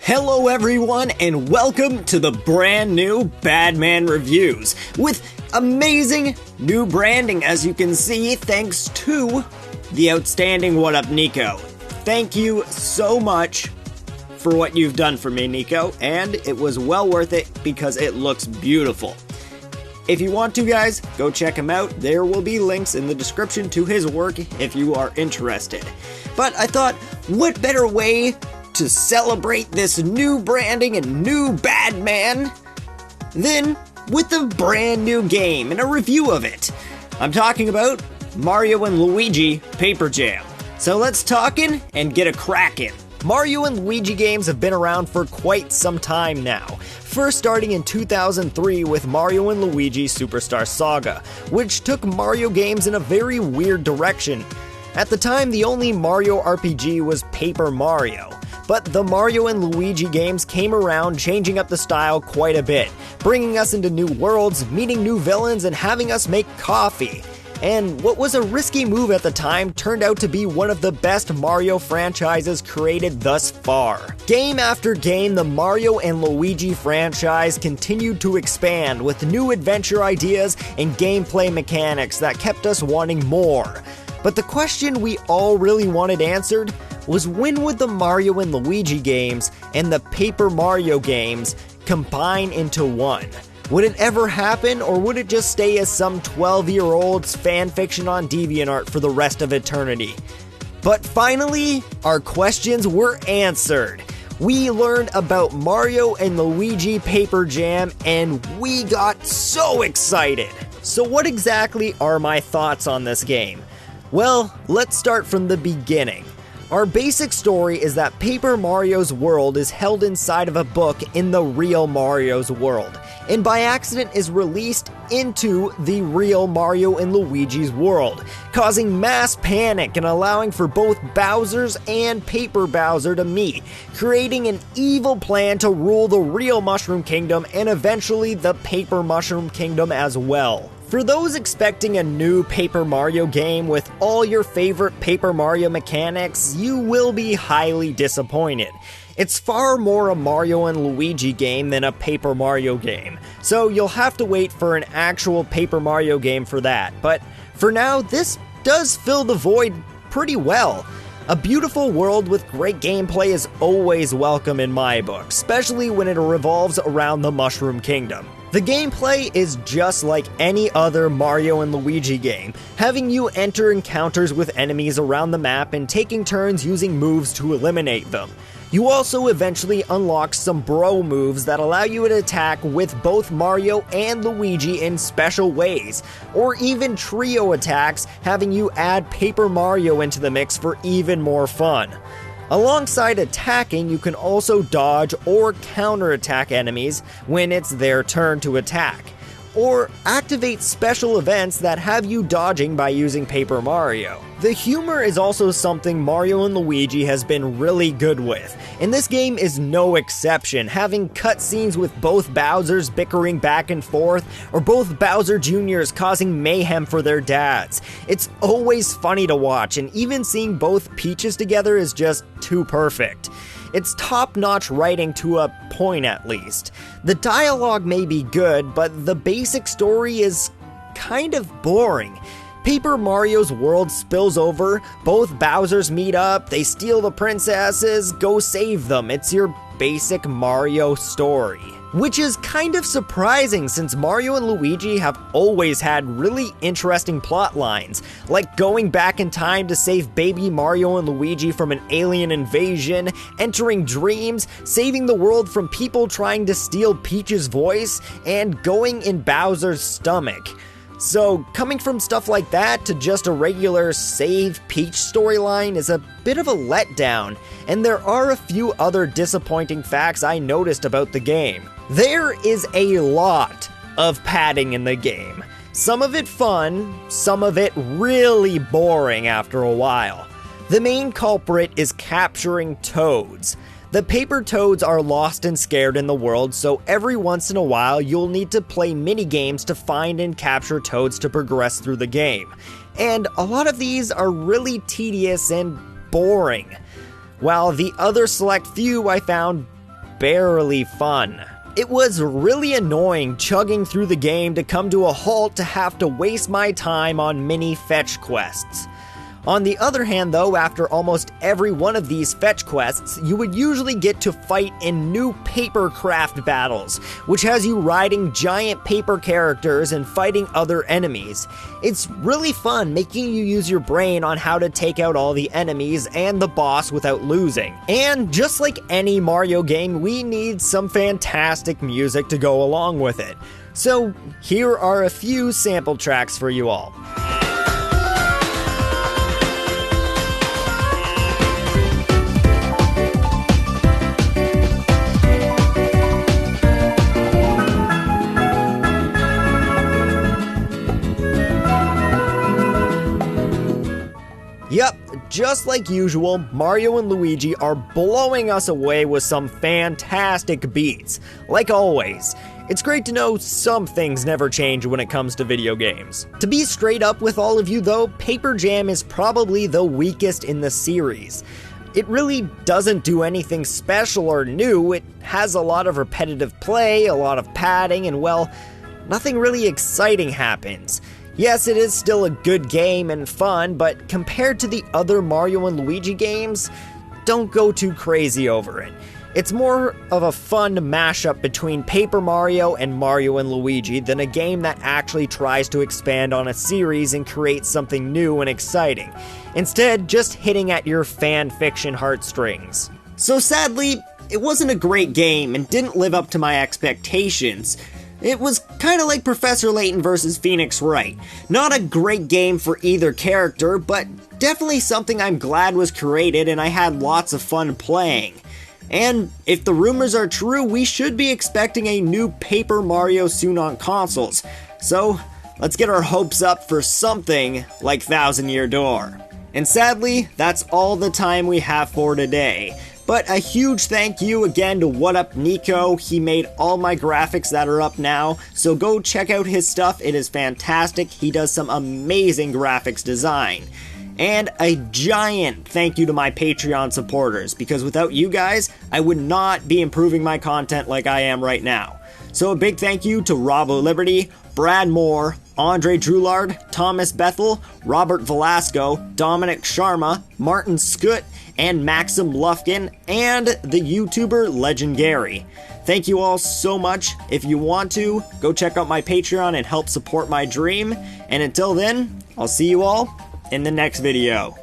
Hello everyone and welcome to the brand new Badman reviews with amazing new branding, as you can see, thanks to the outstanding What Up Nico. Thank you so much for what you've done for me, Nico, and it was well worth it because it looks beautiful. If you want to, guys, go check him out. There will be links in the description to his work if you are interested. But I thought, what better way to celebrate this new branding and new Badman than with a brand new game and a review of it. I'm talking about Mario and Luigi Paper Jam. So let's talkin' and get a crackin'. Mario and Luigi games have been around for quite some time now, first starting in 2003 with Mario and Luigi Superstar Saga, which took Mario games in a very weird direction. At the time, the only Mario RPG was Paper Mario, but the Mario and Luigi games came around, changing up the style quite a bit, bringing us into new worlds, meeting new villains, and having us make coffee. And what was a risky move at the time turned out to be one of the best Mario franchises created thus far. Game after game, the Mario and Luigi franchise continued to expand with new adventure ideas and gameplay mechanics that kept us wanting more. But the question we all really wanted answered was, when would the Mario and Luigi games and the Paper Mario games combine into one? Would it ever happen, or would it just stay as some 12-year-old's fanfiction on DeviantArt for the rest of eternity? But finally, our questions were answered. We learned about Mario and Luigi Paper Jam, and we got so excited! So what exactly are my thoughts on this game? Well, let's start from the beginning. Our basic story is that Paper Mario's world is held inside of a book in the real Mario's world, and by accident is released into the real Mario and Luigi's world, causing mass panic and allowing for both Bowser's and Paper Bowser to meet, creating an evil plan to rule the real Mushroom Kingdom and eventually the Paper Mushroom Kingdom as well. For those expecting a new Paper Mario game with all your favorite Paper Mario mechanics, you will be highly disappointed. It's far more a Mario and Luigi game than a Paper Mario game, so you'll have to wait for an actual Paper Mario game for that. But for now, this does fill the void pretty well. A beautiful world with great gameplay is always welcome in my book, especially when it revolves around the Mushroom Kingdom. The gameplay is just like any other Mario and Luigi game, having you enter encounters with enemies around the map and taking turns using moves to eliminate them. You also eventually unlock some bro moves that allow you to attack with both Mario and Luigi in special ways, or even trio attacks, having you add Paper Mario into the mix for even more fun. Alongside attacking, you can also dodge or counterattack enemies when it's their turn to attack, or activate special events that have you dodging by using Paper Mario. The humor is also something Mario and Luigi has been really good with, and this game is no exception, having cutscenes with both Bowsers bickering back and forth, or both Bowser Jr.'s causing mayhem for their dads. It's always funny to watch, and even seeing both Peaches together is just too perfect. It's top-notch writing to a point, at least. The dialogue may be good, but the basic story is kind of boring. Paper Mario's world spills over, both Bowsers meet up, they steal the princesses, go save them. It's your basic Mario story. Which is kind of surprising since Mario and Luigi have always had really interesting plot lines, like going back in time to save baby Mario and Luigi from an alien invasion, entering dreams, saving the world from people trying to steal Peach's voice, and going in Bowser's stomach. So coming from stuff like that to just a regular save Peach storyline is a bit of a letdown, and there are a few other disappointing facts I noticed about the game. There is a lot of padding in the game. Some of it fun, some of it really boring after a while. The main culprit is capturing toads. The paper toads are lost and scared in the world, so every once in a while you'll need to play mini-games to find and capture toads to progress through the game. And a lot of these are really tedious and boring, while the other select few I found barely fun. It was really annoying chugging through the game to come to a halt to have to waste my time on mini fetch quests. On the other hand though, after almost every one of these fetch quests, you would usually get to fight in new paper craft battles, which has you riding giant paper characters and fighting other enemies. It's really fun, making you use your brain on how to take out all the enemies and the boss without losing. And just like any Mario game, we need some fantastic music to go along with it. So here are a few sample tracks for you all. Yep, just like usual, Mario and Luigi are blowing us away with some fantastic beats. Like always, it's great to know some things never change when it comes to video games. To be straight up with all of you though, Paper Jam is probably the weakest in the series. It really doesn't do anything special or new. It has a lot of repetitive play, a lot of padding, and well, nothing really exciting happens. Yes, it is still a good game and fun, but compared to the other Mario and Luigi games, don't go too crazy over it. It's more of a fun mashup between Paper Mario and Mario and Luigi than a game that actually tries to expand on a series and create something new and exciting. Instead, just hitting at your fan fiction heartstrings. So sadly, it wasn't a great game and didn't live up to my expectations. It was kinda like Professor Layton vs. Phoenix Wright. Not a great game for either character, but definitely something I'm glad was created and I had lots of fun playing. And if the rumors are true, we should be expecting a new Paper Mario soon on consoles. So, let's get our hopes up for something like Thousand Year Door. And sadly, that's all the time we have for today. But a huge thank you again to What Up Nico. He made all my graphics that are up now, so go check out his stuff. It is fantastic. He does some amazing graphics design. And a giant thank you to my Patreon supporters, because without you guys, I would not be improving my content like I am right now. So a big thank you to Rob O'Liberty, Brad Moore, Andre Drulard, Thomas Bethel, Robert Velasco, Dominic Sharma, Martin Scoot, and Maxim Lufkin, and the YouTuber Legend Gary. Thank you all so much. If you want to, go check out my Patreon and help support my dream. And until then, I'll see you all in the next video.